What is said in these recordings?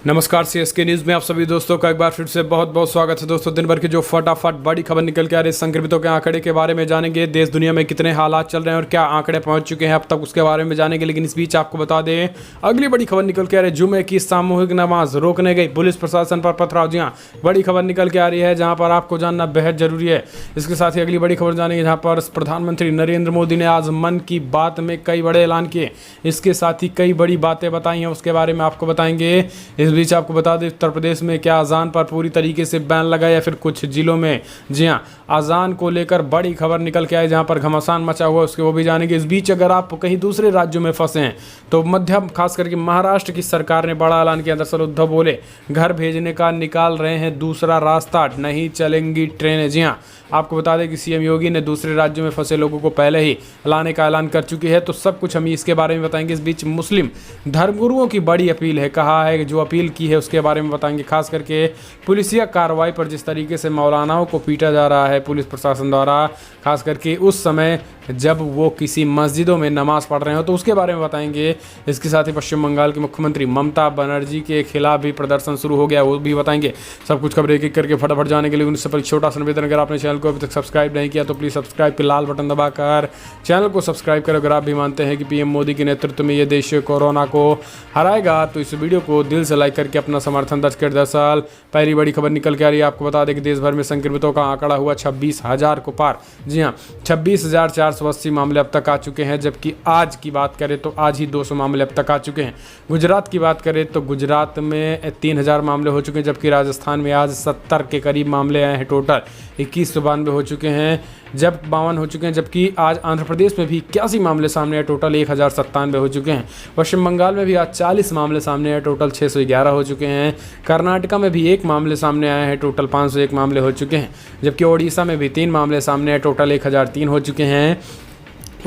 नमस्कार CSK news में आप सभी दोस्तों का एक बार फिर से बहुत बहुत स्वागत है। दोस्तों, दिन भर की जो फटाफट बड़ी खबर निकल के आ रही है, संक्रमितों के आंकड़े के बारे में जानेंगे। देश दुनिया में कितने हालात चल रहे हैं और क्या आंकड़े पहुंच चुके हैं अब तक, उसके बारे में जानेंगे। लेकिन इस बीच आपको बता दें, अगली बड़ी खबर निकल के आ रही है, जुमे की सामूहिक नमाज रोकने गई पुलिस प्रशासन पर पथराव। जी हाँ, बड़ी खबर निकल के आ रही है जहाँ पर आपको जानना बेहद जरूरी है। इसके साथ ही अगली बड़ी खबर जानेंगे जहाँ पर प्रधानमंत्री नरेंद्र मोदी ने आज मन की बात में कई बड़े ऐलान किए। इसके साथ ही कई बड़ी बातें बताई हैं, उसके बारे में आपको बताएंगे। इस बीच आपको बता दें, उत्तर प्रदेश में क्या अजान पर पूरी तरीके से बैन लगा या फिर कुछ जिलों में। जी हां, अजान को लेकर बड़ी खबर निकल के आई जहां पर घमासान मचा हुआ, उसके वो भी जानेंगे। इस बीच अगर आप कहीं दूसरे राज्यों में फंसे हैं तो मध्य खास करके महाराष्ट्र की सरकार ने बड़ा ऐलान किया। दरअसल उद्धव बोले घर भेजने का निकाल रहे हैं दूसरा रास्ता, नहीं चलेंगी ट्रेनें। जी हाँ, आपको बता दें कि सीएम योगी ने दूसरे राज्यों में फंसे लोगों को पहले ही लाने का ऐलान कर चुकी है, तो सब कुछ हम इसके बारे में बताएंगे। इस बीच मुस्लिम धर्मगुरुओं की बड़ी अपील है, कहा है कि जो अपील की है उसके बारे में बताएंगे। खास करके पुलिसिया कार्रवाई पर जिस तरीके से मौलानाओं को पीटा जा रहा है पुलिस प्रशासन द्वारा, खास करके उस समय जब वो किसी मस्जिदों में नमाज पढ़ रहे हो, तो उसके बारे में बताएंगे। इसके साथ ही पश्चिम बंगाल की मुख्यमंत्री ममता बनर्जी के खिलाफ भी प्रदर्शन शुरू हो गया, वो भी बताएंगे। सब कुछ खबरें एक एक करके फटाफट जाने के लिए उनसे पर छोटा सा निवेदन, अगर आपने चैनल को अभी तक सब्सक्राइब नहीं किया तो प्लीज़ सब्सक्राइब के लाल बटन दबाकर चैनल को सब्सक्राइब करें। अगर आप भी मानते हैं कि पीएम मोदी के नेतृत्व में ये देश कोरोना को हराएगा तो इस वीडियो को दिल से लाइक करके अपना समर्थन दर्ज कर। दरअसल पहली बड़ी खबर निकल के आ रही है, आपको बता दें कि देश भर में संक्रमितों का आंकड़ा हुआ 26,000 को पार। जी हाँ, 26,480 मामले अब तक आ चुके हैं, जबकि आज की बात करें तो आज ही 200 मामले अब तक आ चुके हैं। गुजरात की बात करें तो गुजरात में 3,000 मामले हो चुके हैं, जबकि राजस्थान में आज 70 के करीब मामले आए हैं। टोटल 2192 हो चुके हैं, जब 52 हो चुके हैं। जबकि आज आंध्र प्रदेश में भी 81 मामले सामने आए, टोटल 1097 हो चुके हैं। पश्चिम बंगाल में भी आज 40 मामले सामने आए, टोटल 611 हो चुके हैं। कर्नाटका में भी 1 मामले सामने आए हैं, टोटल 501 मामले हो चुके हैं। जबकि ओडिशा में भी 3 मामले सामने आए, टोटल 1003 हो चुके हैं।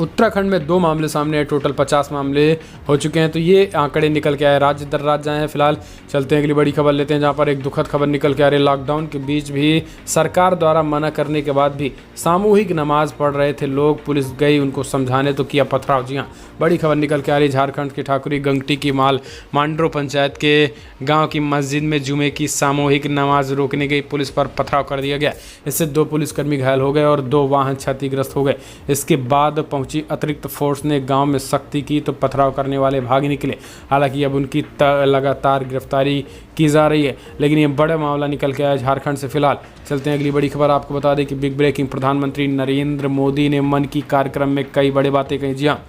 उत्तराखंड में 2 मामले सामने आए, टोटल 50 मामले हो चुके हैं। तो ये आंकड़े निकल के आए, राज्य दर राज्य आए हैं। फिलहाल चलते हैं अगली बड़ी खबर लेते हैं, जहाँ पर एक दुखद खबर निकल के आ रही है। लॉकडाउन के बीच भी सरकार द्वारा मना करने के बाद भी सामूहिक नमाज पढ़ रहे थे लोग, पुलिस गई उनको समझाने तो किया पथराव। जी हाँ, बड़ी खबर निकल के आ रही है, झारखंड के ठाकुरी गंगटी की मांडरो पंचायत के गाँव की मस्जिद में जुमे की सामूहिक नमाज रोकने गई पुलिस पर पथराव कर दिया गया। इससे 2 पुलिसकर्मी घायल हो गए और 2 वाहन क्षतिग्रस्त हो गए। इसके बाद अतिरिक्त फोर्स ने गांव में सख्ती की तो पथराव करने वाले भाग निकले। हालांकि अब उनकी लगातार गिरफ्तारी की जा रही है, लेकिन ये बड़ा मामला निकल के आया झारखंड से। फिलहाल चलते हैं अगली बड़ी खबर, आपको बता दें कि बिग ब्रेकिंग, प्रधानमंत्री नरेंद्र मोदी ने मन की कार्यक्रम में कई बड़ी बातें कही। जी हाँ,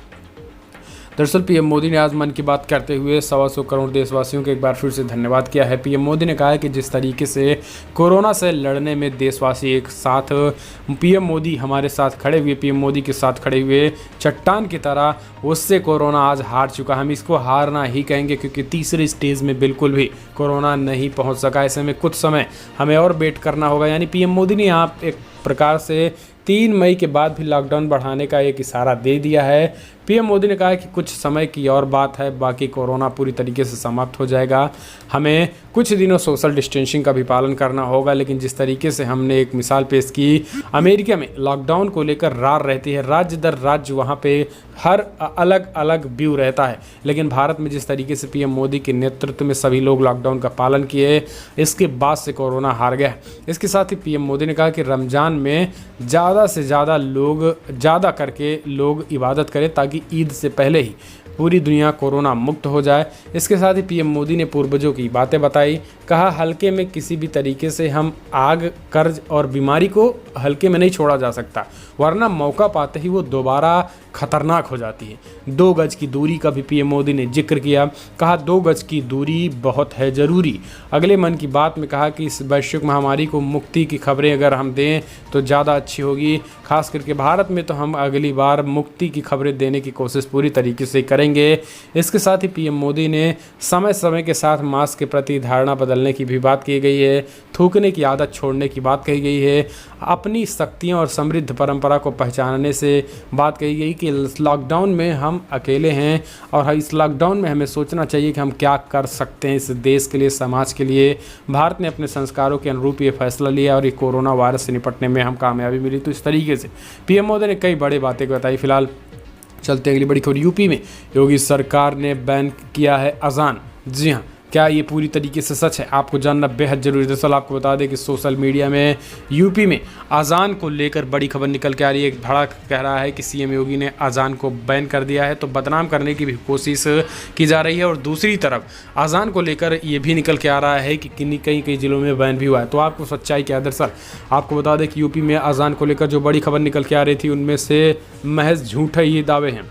दरअसल पीएम मोदी ने आज मन की बात करते हुए 125 करोड़ देशवासियों को एक बार फिर से धन्यवाद किया है। पीएम मोदी ने कहा है कि जिस तरीके से कोरोना से लड़ने में देशवासी एक साथ, पीएम मोदी हमारे साथ खड़े हुए, पीएम मोदी के साथ खड़े हुए चट्टान की तरह, उससे कोरोना आज हार चुका। हम इसको हारना ही कहेंगे, क्योंकि तीसरी स्टेज में बिल्कुल भी कोरोना नहीं पहुँच सका। ऐसे में कुछ समय हमें और वेट करना होगा। यानी पीएम मोदी ने यहाँ एक प्रकार से 3 मई के बाद भी लॉकडाउन बढ़ाने का एक इशारा दे दिया है। पीएम मोदी ने कहा है कि कुछ समय की और बात है, बाकी कोरोना पूरी तरीके से समाप्त हो जाएगा। हमें कुछ दिनों सोशल डिस्टेंसिंग का भी पालन करना होगा, लेकिन जिस तरीके से हमने एक मिसाल पेश की, अमेरिका में लॉकडाउन को लेकर रार रहती है, राज्य दर राज्य वहाँ पे हर अलग अलग व्यू रहता है। लेकिन भारत में जिस तरीके से पीएम मोदी के नेतृत्व में सभी लोग लॉकडाउन का पालन किए, इसके बाद से कोरोना हार गया। इसके साथ ही पीएम मोदी ने कहा कि रमज़ान में ज़्यादा से ज़्यादा करके लोग इबादत करें, ताकि ईद से पहले ही पूरी दुनिया कोरोना मुक्त हो जाए। इसके साथ ही पीएम मोदी ने पूर्वजों की बातें बताई, कहा हल्के में किसी भी तरीके से हम आग, कर्ज और बीमारी को हल्के में नहीं छोड़ा जा सकता, वरना मौका पाते ही वो दोबारा खतरनाक हो जाती है। 2 गज की दूरी का भी पीएम मोदी ने जिक्र किया, कहा 2 गज की दूरी बहुत है ज़रूरी। अगले मन की बात में कहा कि इस वैश्विक महामारी को मुक्ति की खबरें अगर हम दें तो ज़्यादा अच्छी होगी। खास करके भारत में तो हम अगली बार मुक्ति की खबरें देने की कोशिश पूरी तरीके से करेंगे। इसके साथ ही पीएम मोदी ने समय समय के साथ मास्क के प्रति धारणा बदलने की भी बात की गई है, थूकने की आदत छोड़ने की बात कही गई है, अपनी शक्तियों और समृद्ध परंपरा को पहचानने से बात कही गई कि लॉकडाउन में हम अकेले हैं और इस लॉकडाउन में हमें सोचना चाहिए कि हम क्या कर सकते हैं इस देश के लिए, समाज के लिए। भारत ने अपने संस्कारों के अनुरूप ये फैसला लिया और ये कोरोना वायरस से निपटने में हम कामयाबी मिली। तो इस तरीके से पीएम मोदी ने कई बड़ी बातें बताई। फिलहाल चलते अगली बड़ी खबर, यूपी में योगी सरकार ने बैन किया है अजान। जी हाँ, क्या ये पूरी तरीके से सच है, आपको जानना बेहद जरूरी है। दरअसल आपको बता दें कि सोशल मीडिया में यूपी में अजान को लेकर बड़ी खबर निकल के आ रही है। एक भड़क कह रहा है कि सीएम योगी ने अजान को बैन कर दिया है, तो बदनाम करने की भी कोशिश की जा रही है। और दूसरी तरफ अजान को लेकर ये भी निकल के आ रहा है कि कई जिलों में बैन भी हुआ है। तो आपको सच्चाई क्या है? दरअसल आपको बता दें कि यूपी में अजान को लेकर जो बड़ी खबर निकल के आ रही थी, उनमें से महज झूठे ही दावे हैं।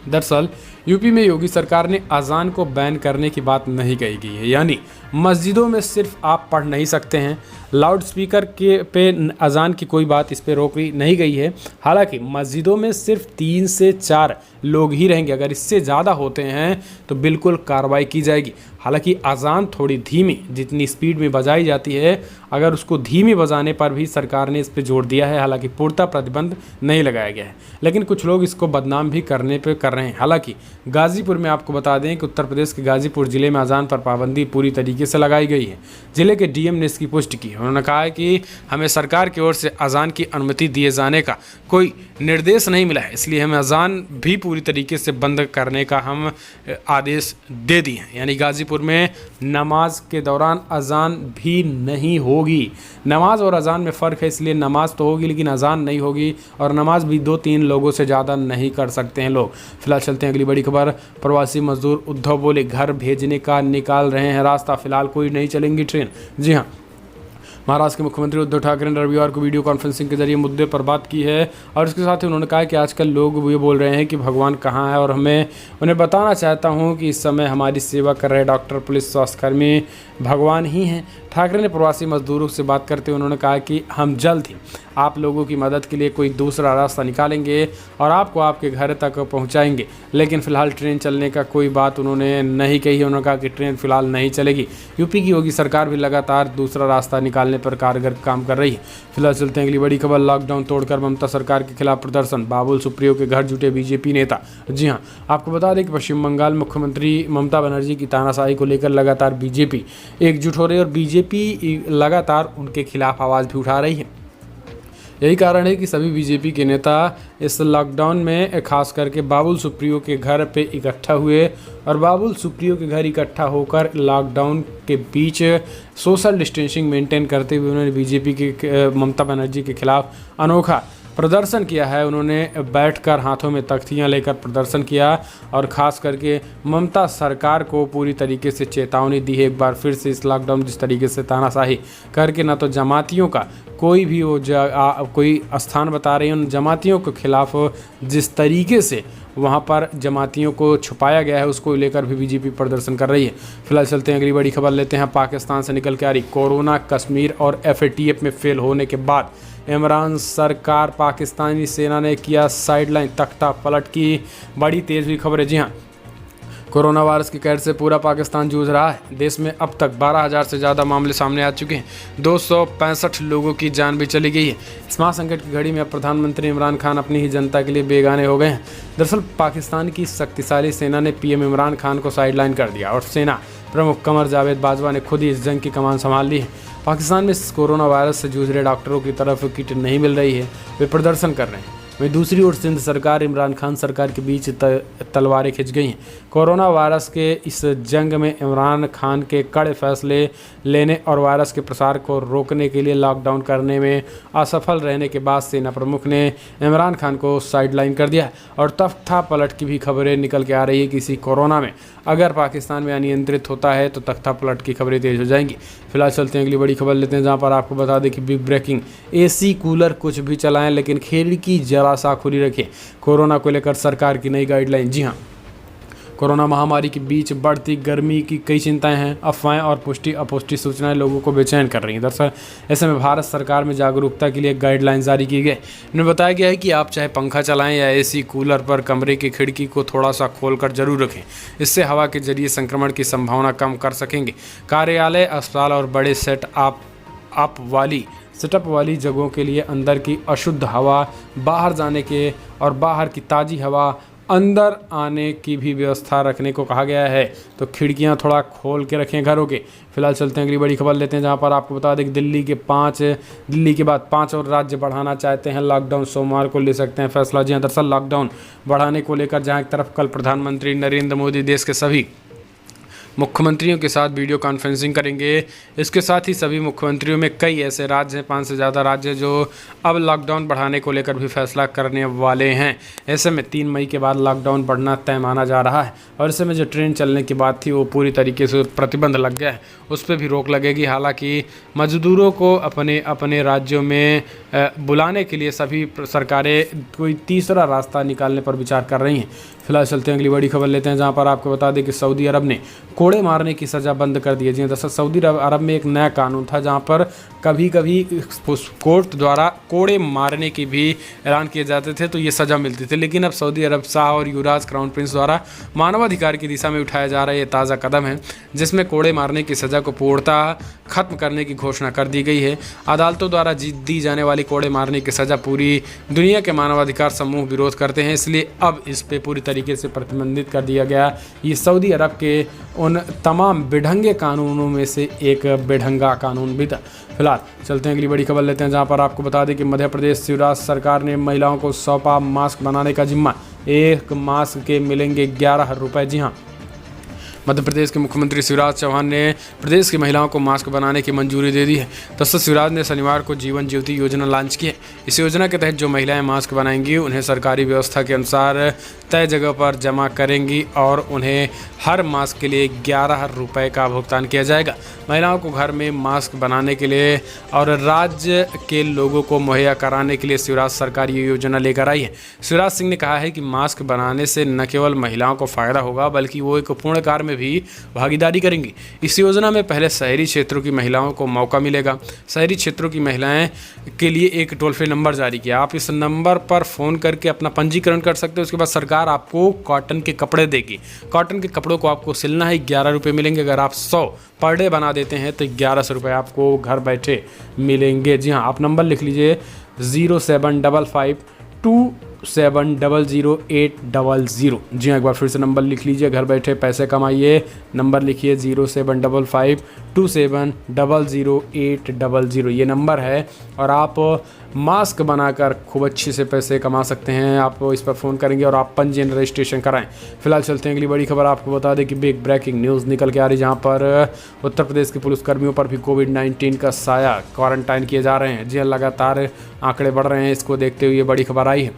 दरअसल यूपी में योगी सरकार ने अजान को बैन करने की बात नहीं कही गई है, यानी मस्जिदों में सिर्फ आप पढ़ नहीं सकते हैं, लाउड स्पीकर के पे अजान की कोई बात इस पे रोकी नहीं गई है। हालांकि मस्जिदों में सिर्फ 3 से 4 लोग ही रहेंगे, अगर इससे ज़्यादा होते हैं तो बिल्कुल कार्रवाई की जाएगी। हालांकि अजान थोड़ी धीमी, जितनी स्पीड में बजाई जाती है, अगर उसको धीमी बजाने पर भी सरकार ने इस पर जोर दिया है। हालांकि पूर्णतः प्रतिबंध नहीं लगाया गया है, लेकिन कुछ लोग इसको बदनाम भी करने पे कर रहे हैं। हालांकि गाजीपुर में आपको बता दें कि उत्तर प्रदेश के गाजीपुर जिले में अजान पर पाबंदी पूरी तरीके से लगाई गई है। जिले के डीएम ने इसकी पुष्टि की। उन्होंने कहा है कि हमें सरकार की ओर से अजान की अनुमति दिए जाने का कोई निर्देश नहीं मिला है, इसलिए हमें अजान भी पूरी तरीके से बंद करने का हम आदेश दे दिए हैं। यानी गाजीपुर में नमाज के दौरान अजान भी नहीं होगी। नमाज और अजान में फ़र्क है, इसलिए नमाज तो होगी लेकिन अजान नहीं होगी, और नमाज भी 2-3 लोगों से ज़्यादा नहीं कर सकते हैं लोग। फिलहाल चलते हैं अगली बड़ी खबर। प्रवासी मजदूर उद्धव बोले घर भेजने का निकाल रहे हैं रास्ता, फिलहाल कोई नहीं चलेंगी ट्रेन। जी हाँ, महाराष्ट्र के मुख्यमंत्री उद्धव ठाकरे ने रविवार को वीडियो कॉन्फ्रेंसिंग के जरिए मुद्दे पर बात की है, और इसके साथ ही उन्होंने कहा कि आजकल लोग ये बोल रहे हैं कि भगवान कहाँ है, और हमें उन्हें बताना चाहता हूँ कि इस समय हमारी सेवा कर रहे डॉक्टर, पुलिस, स्वास्थ्यकर्मी भगवान ही हैं। ठाकरे ने प्रवासी मजदूरों से बात करते हुए उन्होंने कहा कि हम जल्द ही आप लोगों की मदद के लिए कोई दूसरा रास्ता निकालेंगे और आपको आपके घर तक पहुंचाएंगे, लेकिन फिलहाल ट्रेन चलने का कोई बात उन्होंने नहीं कही। उन्होंने कहा कि ट्रेन फिलहाल नहीं चलेगी। यूपी की योगी सरकार भी लगातार दूसरा रास्ता निकालने पर कारगर काम कर रही है। फिलहाल चलते हैं अगली बड़ी खबर। लॉकडाउन तोड़कर ममता सरकार के खिलाफ प्रदर्शन, बाबुल सुप्रियो के घर जुटे बीजेपी नेता। जी हाँ, आपको बता दें कि पश्चिम बंगाल मुख्यमंत्री ममता बनर्जी की तानाशाही को लेकर लगातार बीजेपी एकजुट हो रही है, और बीजेपी लगातार उनके खिलाफ आवाज़ भी उठा रही है। यही कारण है कि सभी बीजेपी के नेता इस लॉकडाउन में खास करके बाबुल सुप्रियो के घर पे इकट्ठा हुए, और बाबुल सुप्रियो के घर इकट्ठा होकर लॉकडाउन के बीच सोशल डिस्टेंसिंग मेंटेन करते हुए उन्होंने बीजेपी के ममता बनर्जी के खिलाफ अनोखा प्रदर्शन किया है। उन्होंने बैठकर हाथों में तख्तियां लेकर प्रदर्शन किया, और ख़ास करके ममता सरकार को पूरी तरीके से चेतावनी दी है एक बार फिर से। इस लॉकडाउन जिस तरीके से तानाशाही करके ना तो जमातियों का कोई भी वो कोई स्थान बता रही है, उन जमातियों के खिलाफ जिस तरीके से वहाँ पर जमातियों को छुपाया गया है, उसको लेकर भी बीजेपी प्रदर्शन कर रही है। फिलहाल चलते हैं अगली बड़ी खबर लेते हैं। पाकिस्तान से निकल के आ रही कोरोना, कश्मीर और FATF में फेल होने के बाद इमरान सरकार, पाकिस्तानी सेना ने किया साइडलाइन, तख्ता पलट की बड़ी तेज़ हुई खबर है। जी हाँ, कोरोना वायरस की कहर से पूरा पाकिस्तान जूझ रहा है। देश में अब तक 12,000 से ज़्यादा मामले सामने आ चुके हैं, 265 लोगों की जान भी चली गई है। इस महासंकट की घड़ी में अब प्रधानमंत्री इमरान खान अपनी ही जनता के लिए बेगाने हो गए हैं। दरअसल पाकिस्तान की शक्तिशाली सेना ने PM इमरान खान को साइडलाइन कर दिया, और सेना प्रमुख कमर जावेद बाजवा ने खुद ही इस जंग की कमान संभाल ली है। पाकिस्तान में कोरोना वायरस से जूझ रहे डॉक्टरों की तरफ किट नहीं मिल रही है, वे प्रदर्शन कर रहे हैं। वहीं दूसरी ओर सिंध सरकार, इमरान खान सरकार के बीच तलवारें खिंच गई हैं। कोरोना वायरस के इस जंग में इमरान खान के कड़े फैसले लेने और वायरस के प्रसार को रोकने के लिए लॉकडाउन करने में असफल रहने के बाद सेना प्रमुख ने इमरान खान को साइडलाइन कर दिया, और तख्ता पलट की भी खबरें निकल के आ रही है कि इसी कोरोना में अगर पाकिस्तान में अनियंत्रित होता है तो तख्ता पलट की खबरें तेज हो जाएंगी। फिलहाल चलते हैं अगली बड़ी खबर लेते हैं, जहाँ पर आपको बता दें कि बिग ब्रेकिंग, AC कूलर कुछ भी चलाएं लेकिन खिड़की जरा सा खुली रखें। कोरोना को लेकर सरकार की नई गाइडलाइन। जी हाँ, कोरोना महामारी के बीच बढ़ती गर्मी की कई चिंताएं हैं। अफवाहें और पुष्टि अपुष्टि सूचनाएं लोगों को बेचैन कर रही हैं। दरअसल ऐसे में भारत सरकार में जागरूकता के लिए गाइडलाइन जारी की गई। इनमें बताया गया है कि आप चाहे पंखा चलाएं या AC कूलर पर कमरे की खिड़की को थोड़ा सा खोलकर जरूर रखें, इससे हवा के जरिए संक्रमण की संभावना कम कर सकेंगे। कार्यालय, अस्पताल और बड़े सेटअप वाली जगहों के लिए अंदर की अशुद्ध हवा बाहर जाने के और बाहर की ताज़ी हवा अंदर आने की भी व्यवस्था रखने को कहा गया है। तो खिड़कियां थोड़ा खोल के रखें घरों के। फिलहाल चलते हैं अगली बड़ी खबर लेते हैं, जहां पर आपको बता दें कि दिल्ली के बाद 5 और राज्य बढ़ाना चाहते हैं लॉकडाउन। सोमवार को ले सकते हैं फैसला। जी हाँ, दरअसल लॉकडाउन बढ़ाने को लेकर जहां एक तरफ कल प्रधानमंत्री नरेंद्र मोदी देश के सभी मुख्यमंत्रियों के साथ वीडियो कॉन्फ्रेंसिंग करेंगे। इसके साथ ही सभी मुख्यमंत्रियों में कई ऐसे राज्य हैं, 5 से ज़्यादा राज्य जो अब लॉकडाउन बढ़ाने को लेकर भी फैसला करने वाले हैं। ऐसे में 3 मई के बाद लॉकडाउन बढ़ना तय माना जा रहा है और ऐसे में जो ट्रेन चलने की बात थी वो पूरी तरीके से प्रतिबंध लग गया है, उस पर भी रोक लगेगी। हालांकि मजदूरों को अपने अपने राज्यों में बुलाने के लिए सभी सरकारें कोई तीसरा रास्ता निकालने पर विचार कर रही हैं। फिलहाल चलते हैं अगली बड़ी खबर लेते हैं, जहां पर आपको बता दें कि सऊदी अरब ने कोड़े मारने की सज़ा बंद कर दी है। जी दरअसल सऊदी अरब में एक नया कानून था जहां पर कभी कभी कोर्ट द्वारा कोड़े मारने की भी ऐलान किए जाते थे तो ये सज़ा मिलती थी, लेकिन अब सऊदी अरब शाह और युवराज क्राउन प्रिंस द्वारा मानवाधिकार की दिशा में उठाया जा रहा है ये ताज़ा कदम है, जिसमें कोड़े मारने की सज़ा को पूर्णतः खत्म करने की घोषणा कर दी गई है। अदालतों द्वारा दी जाने वाली कोड़े मारने की सज़ा पूरी दुनिया के मानवाधिकार समूह विरोध करते हैं, इसलिए अब इस पे पूरी तरीके से प्रतिबंधित कर दिया गया। ये सऊदी अरब के उन तमाम बेढंगे कानूनों में से एक बेढंगा कानून भी था। फिलहाल चलते हैं अगली बड़ी खबर लेते हैं, जहां पर आपको बता दें कि मध्य प्रदेश शिवराज सरकार ने महिलाओं को सौंपा मास्क बनाने का जिम्मा। एक मास्क के मिलेंगे 11 रुपये। जी हाँ, मध्य प्रदेश के मुख्यमंत्री शिवराज चौहान ने प्रदेश की महिलाओं को मास्क बनाने की मंजूरी दे दी है। दरअसल शिवराज ने शनिवार को जीवन ज्योति योजना लॉन्च की है। इस योजना के तहत जो महिलाएं मास्क बनाएंगी उन्हें सरकारी व्यवस्था के अनुसार तय जगह पर जमा करेंगी और उन्हें हर मास्क के लिए 11 रुपये का भुगतान किया जाएगा। महिलाओं को घर में मास्क बनाने के लिए और राज्य के लोगों को मुहैया कराने के लिए शिवराज सरकार ये योजना लेकर आई है। शिवराज सिंह ने कहा है कि मास्क बनाने से न केवल महिलाओं को फ़ायदा होगा बल्कि वो एक पूर्ण कार्य में भी भागीदारी करेंगी। इस योजना में पहले शहरी क्षेत्रों की महिलाओं को मौका मिलेगा। शहरी क्षेत्रों की महिलाएं के लिए एक टोल फ्री नंबर जारी किया, आप इस नंबर पर फ़ोन करके अपना पंजीकरण कर सकते हो। उसके बाद सरकार आपको कॉटन के कपड़े देगी। कॉटन के कपड़ों को आपको सिलना है, 11 रुपये मिलेंगे। अगर आप 100 पर डे बना देते हैं तो 1100 रुपये आपको घर बैठे मिलेंगे। जी हाँ, आप नंबर लिख लीजिए 075527000800। जी हाँ, एक बार फिर से नंबर लिख लीजिए, घर बैठे पैसे कमाइए। नंबर लिखिए 075527000800, ये नंबर है और आप मास्क बनाकर खूब अच्छे से पैसे कमा सकते हैं। आप इस पर फ़ोन करेंगे और आप पंजीयन रजिस्ट्रेशन कराएं। फिलहाल चलते हैं अगली बड़ी खबर, आपको बता दें कि बिग ब्रेकिंग न्यूज़ निकल के आ रही, जहां पर उत्तर प्रदेश के पुलिसकर्मियों पर भी कोविड-19 का साया, क्वारंटाइन किए जा रहे हैं। जी हाँ, लगातार आंकड़े बढ़ रहे हैं, इसको देखते हुए ये बड़ी खबर आई है।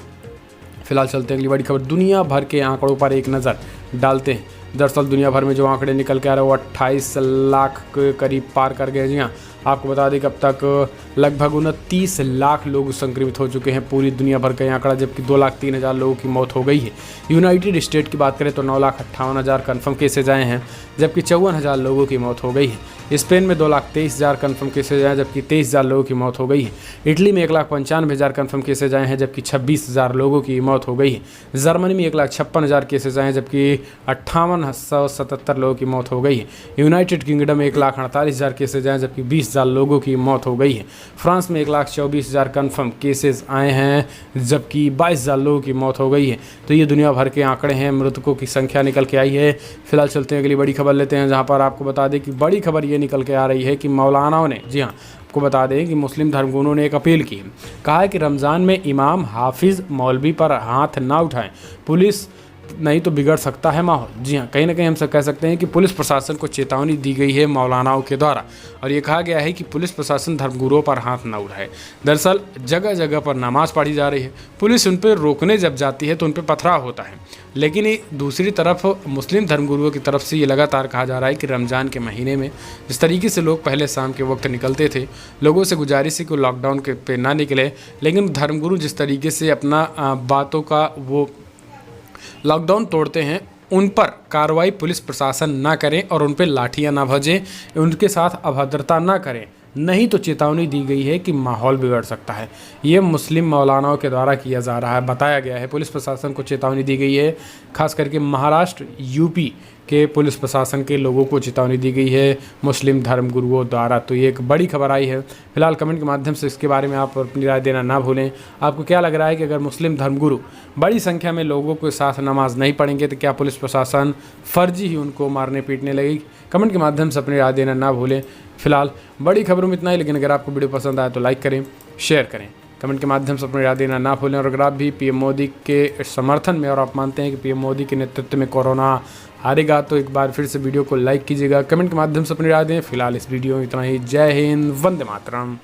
फिलहाल चलते हैं अगली बड़ी खबर, दुनिया भर के आंकड़ों पर एक नज़र डालते हैं। दरअसल दुनिया भर में जो आंकड़े निकल के आ रहे हैं वो 28 लाख के करीब पार कर गए। जी हाँ, आपको बता दें कि अब तक लगभग 29 लाख लोग संक्रमित हो चुके हैं, पूरी दुनिया भर का आंकड़ा, जबकि 2,03,000 लोगों की मौत हो गई है। यूनाइटेड स्टेट की बात करें तो 9,58,000 कन्फर्म केसेज आए हैं, जबकि 54,000 लोगों की मौत हो गई है। स्पेन में 2,23,000 कन्फर्म केसेज आए, जबकि 23,000 लोगों की मौत हो गई है। इटली में 1,95,000 कन्फर्म केसेज आए हैं, जबकि 26,000 लोगों की मौत हो गई है। जर्मनी में 1,56,000 केसेज आए हैं, जबकि 58,177 लोगों की मौत हो गई है। यूनाइटेड किंगडम में 1,48,000 केसेज आए, जबकि 20,000 लोगों की मौत हो गई है। फ्रांस में 1,24,000 कन्फर्म केसेस आए हैं, जबकि 22,000 लोगों की मौत हो गई है। तो ये दुनिया भर के आंकड़े हैं, मृतकों की संख्या निकल के आई है। फिलहाल चलते हैं अगली बड़ी खबर लेते हैं, जहां पर आपको बता दें कि बड़ी खबर ये निकल के आ रही है कि मौलानाओं ने, जी हाँ, आपको बता दें कि मुस्लिम धर्मगुरुओं ने एक अपील की, कहा है कि रमज़ान में इमाम, हाफिज़, मौलवी पर हाथ ना उठाएं, पुलिस नहीं तो बिगड़ सकता है माहौल। जी हाँ, कहीं ना कहीं हम सब कह सकते हैं कि पुलिस प्रशासन को चेतावनी दी गई है मौलानाओं के द्वारा, और ये कहा गया है कि पुलिस प्रशासन धर्मगुरुओं पर हाथ न उठाए। दरअसल जगह जगह पर नमाज़ पढ़ी जा रही है, पुलिस उन पर रोकने जब जाती है तो उन पर पथराव होता है, लेकिन दूसरी तरफ मुस्लिम धर्मगुरुओं की तरफ से ये लगातार कहा जा रहा है कि रमज़ान के महीने में जिस तरीके से लोग पहले शाम के वक्त निकलते थे, लोगों से गुजारिश है कि लॉकडाउन के पे ना निकले, लेकिन धर्मगुरु जिस तरीके से अपना बातों का वो लॉकडाउन तोड़ते हैं, उन पर कार्रवाई पुलिस प्रशासन ना करें और उन पर लाठियां ना भजें, उनके साथ अभद्रता ना करें, नहीं तो चेतावनी दी गई है कि माहौल बिगड़ सकता है। ये मुस्लिम मौलानाओं के द्वारा किया जा रहा है, बताया गया है। पुलिस प्रशासन को चेतावनी दी गई है, खास करके महाराष्ट्र, यूपी के पुलिस प्रशासन के लोगों को चेतावनी दी गई है मुस्लिम धर्मगुरुओं द्वारा। तो ये एक बड़ी खबर आई है। फिलहाल कमेंट के माध्यम से इसके बारे में आप अपनी राय देना ना भूलें। आपको क्या लग रहा है कि अगर मुस्लिम धर्मगुरु बड़ी संख्या में लोगों के साथ नमाज नहीं पढ़ेंगे तो क्या पुलिस प्रशासन फर्जी ही उनको मारने पीटने लगेगी? कमेंट के माध्यम से अपनी राय देना ना भूलें। फिलहाल बड़ी खबरों में इतना ही, लेकिन अगर आपको वीडियो पसंद आए तो लाइक करें, शेयर करें कमेंट के माध्यम से अपनी राय देना ना भूलें। और अगर आप भी पीएम मोदी के समर्थन में और आप मानते हैं कि पीएम मोदी के नेतृत्व में कोरोना हारेगा तो एक बार फिर से वीडियो को लाइक कीजिएगा, कमेंट के माध्यम से अपनी राय दें। फिलहाल इस वीडियो में इतना ही। जय हिंद, वंदे मातरम।